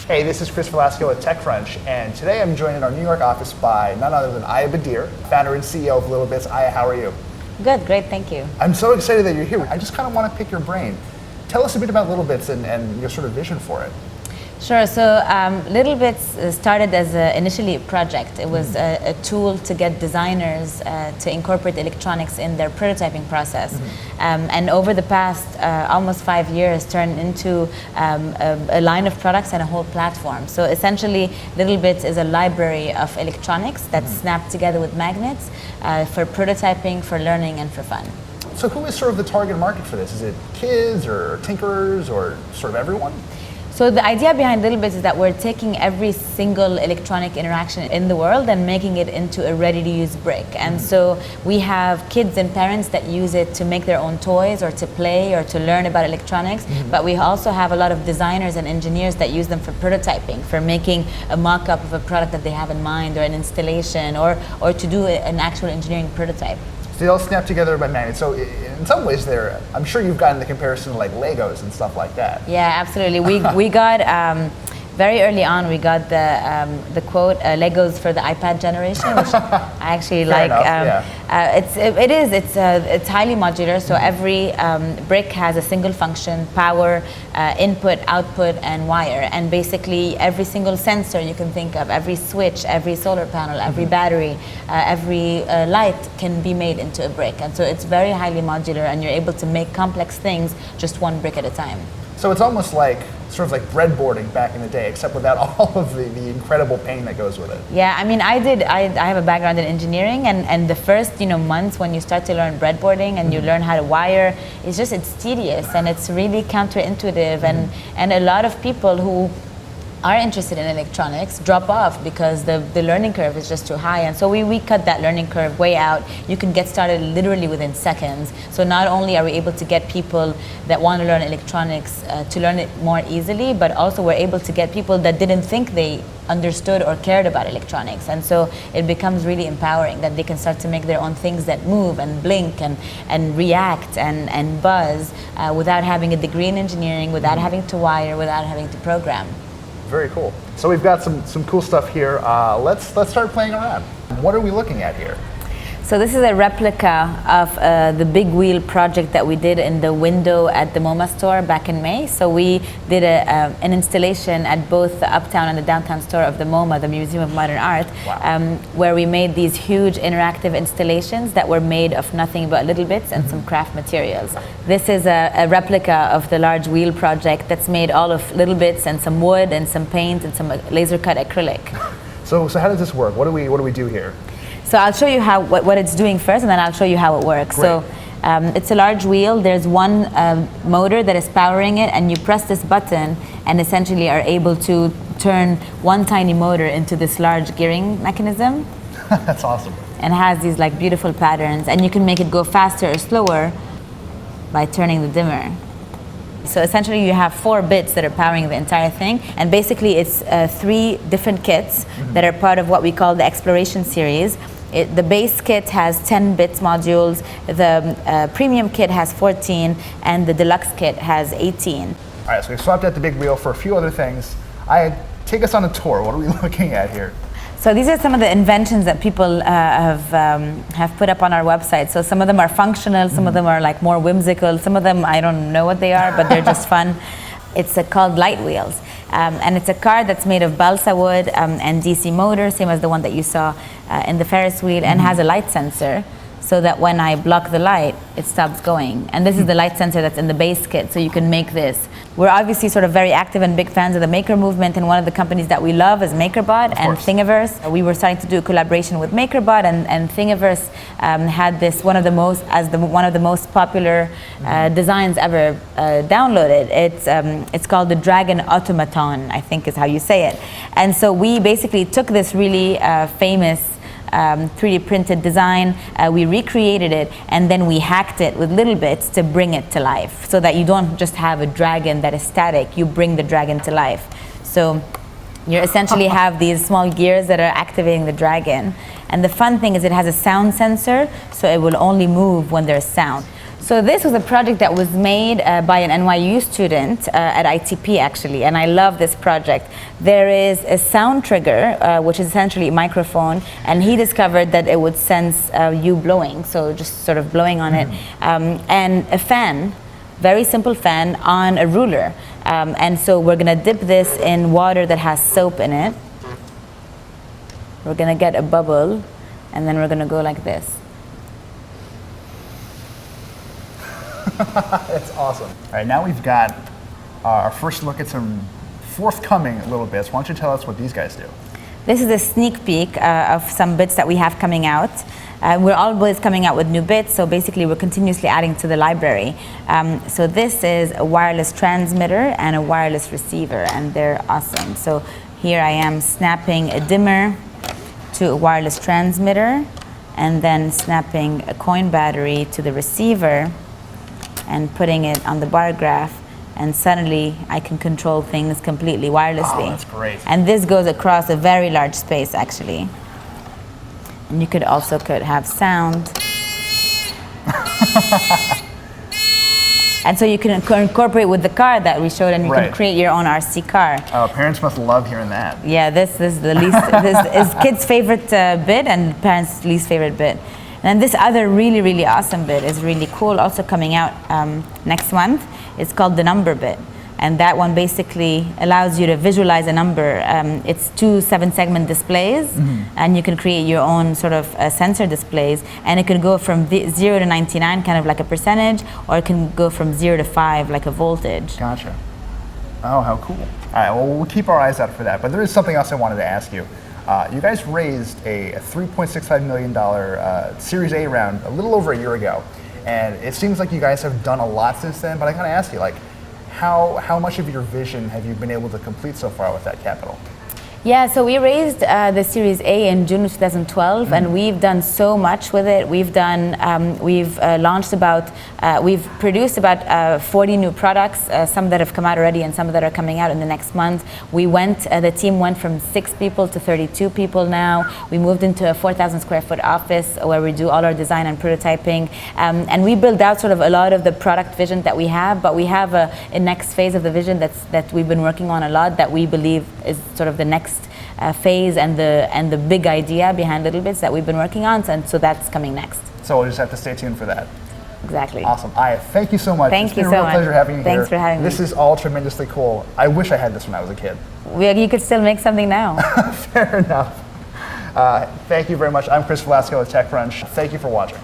Hey, this is Chris Velasco at TechCrunch, and today I'm joined in our New York office by none other than Ayah Bdeir, founder and CEO of LittleBits. Ayah, how are you? Good, great, thank you. I'm so excited that you're here. I just kind of want to pick your brain. Tell us a bit about LittleBits and your sort of vision for it. Sure, so LittleBits started as initially a project. It was a tool to get designers to incorporate electronics in their prototyping process. And over the past almost 5 years turned into a line of products and a whole platform. So essentially, LittleBits is a library of electronics that's snapped together with magnets for prototyping, for learning, and for fun. So who is sort of the target market for this? Is it kids or tinkerers or sort of everyone? So the idea behind LittleBits is that we're taking every single electronic interaction in the world and making it into a ready-to-use brick. And so we have kids and parents that use it to make their own toys or to play or to learn about electronics. But we also have a lot of designers and engineers that use them for prototyping, for making a mock-up of a product that they have in mind or an installation or to do an actual engineering prototype. So they all snap together by magnets. So in some ways, I'm sure you've gotten the comparison to like Legos and stuff like that. Yeah, absolutely. We got very early on. We got the quote "Legos for the iPad generation," which I actually like. It's highly modular. So every brick has a single function: power, input, output, and wire. And basically, every single sensor you can think of, every switch, every solar panel, every battery, every light can be made into a brick. And so it's very highly modular, and you're able to make complex things just one brick at a time. So it's almost like sort of like breadboarding back in the day, except without all of the incredible pain that goes with it. Yeah, I mean, I have a background in engineering, and the first months when you start to learn breadboarding and you learn how to wire, it's tedious and it's really counterintuitive, and a lot of people who are interested in electronics drop off because the learning curve is just too high. And so we cut that learning curve way out. You can get started literally within seconds. So not only are we able to get people that want to learn electronics to learn it more easily, but also we're able to get people that didn't think they understood or cared about electronics. And so it becomes really empowering that they can start to make their own things that move and blink and react and buzz without having a degree in engineering, without having to wire, without having to program. Very cool. So we've got some cool stuff here. Let's start playing around. What are we looking at here? So this is a replica of the big wheel project that we did in the window at the MoMA store back in May. So we did an installation at both the uptown and the downtown store of the MoMA, the Museum of Modern Art, where we made these huge interactive installations that were made of nothing but LittleBits and some craft materials. This is a replica of the large wheel project that's made all of LittleBits and some wood and some paint and some laser cut acrylic. So how does this work? What do we do here? So I'll show you what it's doing first, and then I'll show you how it works. Great. So it's a large wheel. There's one motor that is powering it, and you press this button and essentially are able to turn one tiny motor into this large gearing mechanism. That's awesome. And it has these like beautiful patterns, and you can make it go faster or slower by turning the dimmer. So essentially you have 4 bits that are powering the entire thing, and basically it's 3 different kits that are part of what we call the Exploration series. The base kit has 10 bits modules, the premium kit has 14, and the deluxe kit has 18. All right, so we've swapped out the big wheel for a few other things. Take us on a tour. What are we looking at here? So these are some of the inventions that people have put up on our website. So some of them are functional, some of them are like more whimsical, some of them I don't know what they are, but they're just fun. It's called Light Wheels. And it's a car that's made of balsa wood and DC motor, same as the one that you saw in the Ferris wheel, and has a light sensor, so that when I block the light, it stops going. And this is the light sensor that's in the base kit, so you can make this. We're obviously sort of very active and big fans of the maker movement, and one of the companies that we love is MakerBot and Thingiverse. We were starting to do a collaboration with MakerBot, and Thingiverse had this one of the most popular designs ever downloaded. It's called the Dragon Automaton, I think is how you say it. And so we basically took this really famous 3D printed design, we recreated it, and then we hacked it with LittleBits to bring it to life, so that you don't just have a dragon that is static, you bring the dragon to life. So you essentially have these small gears that are activating the dragon, and the fun thing is it has a sound sensor, so it will only move when there's sound. So this was a project that was made by an NYU student at ITP actually, and I love this project. There is a sound trigger, which is essentially a microphone, and he discovered that it would sense you blowing, so just sort of blowing on it, and a fan, very simple fan on a ruler. And so we're gonna dip this in water that has soap in it. We're gonna get a bubble, and then we're gonna go like this. That's awesome. All right, now we've got our first look at some forthcoming LittleBits. Why don't you tell us what these guys do? This is a sneak peek of some bits that we have coming out. We're always coming out with new bits, so basically we're continuously adding to the library. So this is a wireless transmitter and a wireless receiver, and they're awesome. So here I am snapping a dimmer to a wireless transmitter, and then snapping a coin battery to the receiver, and putting it on the bar graph, and suddenly I can control things completely wirelessly. Oh, that's great. And this goes across a very large space actually. And you could have sound. And so you can incorporate with the car that we showed, and you can create your own RC car. Oh, parents must love hearing that. Yeah, this is the least, this is kids' favorite bit and parents' least favorite bit. And this other really, really awesome bit is really cool, also coming out next month. It's called the number bit. And that one basically allows you to visualize a number. It's 2 7-segment displays, and you can create your own sort of sensor displays. And it can go from 0 to 99, kind of like a percentage, or it can go from 0 to 5, like a voltage. Gotcha. Oh, how cool. All right, well, we'll keep our eyes out for that. But there is something else I wanted to ask you. You guys raised a $3.65 million Series A round a little over a year ago, and it seems like you guys have done a lot since then. But I gotta ask you, like, how much of your vision have you been able to complete so far with that capital? Yeah, so we raised the Series A in June of 2012, and we've done so much with it. We've done, we've launched about, we've produced about 40 new products, some that have come out already and some that are coming out in the next month. We went, the team went from 6 people to 32 people now. We moved into a 4,000 square foot office where we do all our design and prototyping. And we build out sort of a lot of the product vision that we have, but we have a next phase of the vision that we've been working on a lot that we believe is sort of the next phase and the big idea behind LittleBits that we've been working on, and so that's coming next. So we'll just have to stay tuned for that. Exactly. Awesome. Ayah, thank you so much. Thank you so much. It's been a real pleasure having you here. Thanks for having me. This is all tremendously cool. I wish I had this when I was a kid. You could still make something now. Fair enough. Thank you very much. I'm Chris Velasco with TechCrunch. Thank you for watching.